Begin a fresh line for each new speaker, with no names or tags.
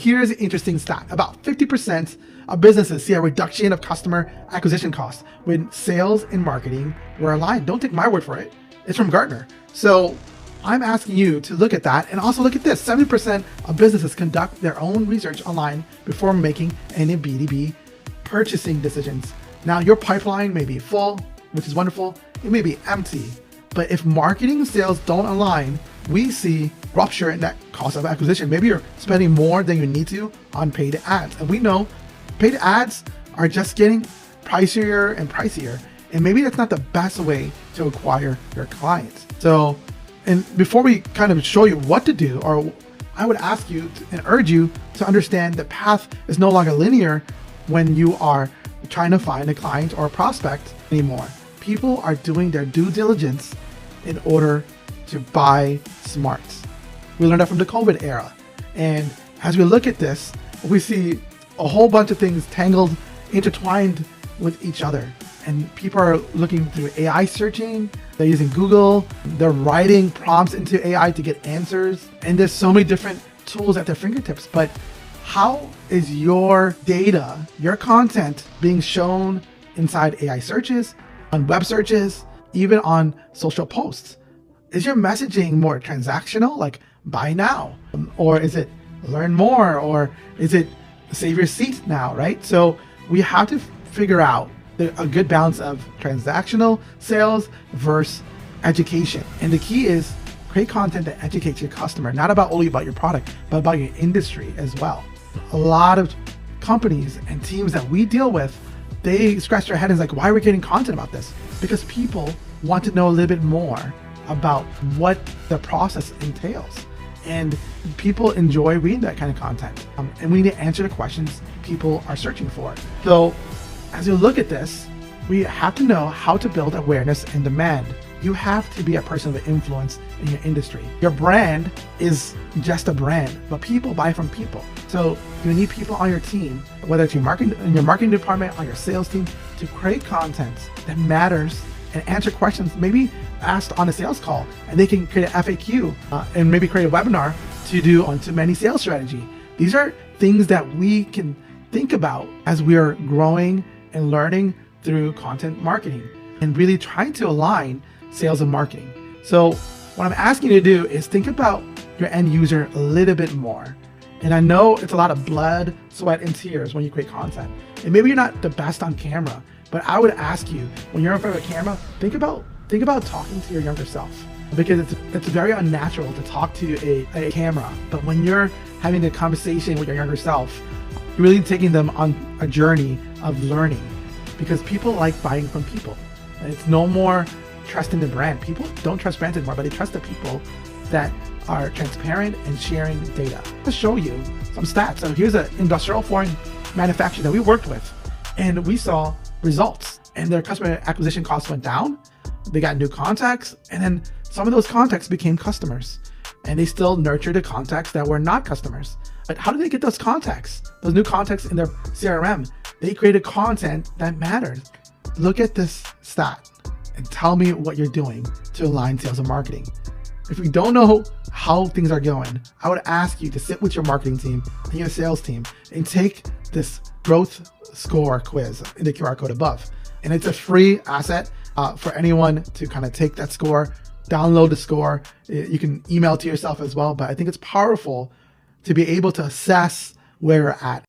Here's an interesting stat. About 50% of businesses see a reduction of customer acquisition costs when sales and marketing were aligned. Don't take my word for it. It's from Gartner. So I'm asking you to look at that and also look at this. 70% of businesses conduct their own research online before making any B2B purchasing decisions. Now, your pipeline may be full, which is wonderful. It may be empty, but if marketing and sales don't align, we see rupture in that cost of acquisition. Maybe you're spending more than you need to on paid ads. And we know paid ads are just getting pricier and pricier. And maybe that's not the best way to acquire your clients. So, and before we kind of show you what to do, or I would ask you and urge you to understand the path is no longer linear when you are trying to find a client or a prospect anymore. People are doing their due diligence in order to buy smart. We learned that from the COVID era. And as we look at this, we see a whole bunch of things tangled, intertwined with each other. And people are looking through AI searching, they're using Google, they're writing prompts into AI to get answers. And there's so many different tools at their fingertips. But how is your data, your content being shown inside AI searches, on web searches, even on social posts? Is your messaging more transactional, like buy now? Or is it learn more? Or is it save your seat now, right? So we have to figure out a good balance of transactional sales versus education. And the key is create content that educates your customer, not only about your product, but about your industry as well. A lot of companies and teams that we deal with, they scratch their head and like, why are we getting content about this? Because people want to know a little bit more about what the process entails. And people enjoy reading that kind of content. And we need to answer the questions people are searching for. So as you look at this, we have to know how to build awareness and demand. You have to be a person of influence in your industry. Your brand is just a brand, but people buy from people. So you need people on your team, whether it's in your marketing department, on your sales team, to create content that matters and answer questions maybe asked on a sales call. And they can create an FAQ and maybe create a webinar to do on-to-many sales strategy. These are things that we can think about as we are growing and learning through content marketing and really trying to align sales and marketing. So what I'm asking you to do is think about your end user a little bit more. And I know it's a lot of blood, sweat, and tears when you create content. And maybe you're not the best on camera, but I would ask you, when you're in front of a camera, think about talking to your younger self, because it's very unnatural to talk to a camera. But when you're having a conversation with your younger self, you're really taking them on a journey of learning, because people like buying from people. And it's no more trusting the brand. People don't trust brands anymore, but they trust the people that are transparent and sharing data. To show you some stats. So here's an industrial flooring manufacturer that we worked with, and we saw results, and their customer acquisition costs went down. They got new contacts, and then some of those contacts became customers, and they still nurtured the contacts that were not customers. But how did they get those contacts? Those new contacts in their CRM? They created content that mattered. Look at this stat and tell me what you're doing to align sales and marketing. If we don't know how things are going, I would ask you to sit with your marketing team and your sales team and take this growth score quiz in the QR code above. And it's a free asset for anyone to kind of take that score, download the score. You can email it to yourself as well, but I think it's powerful to be able to assess where you're at.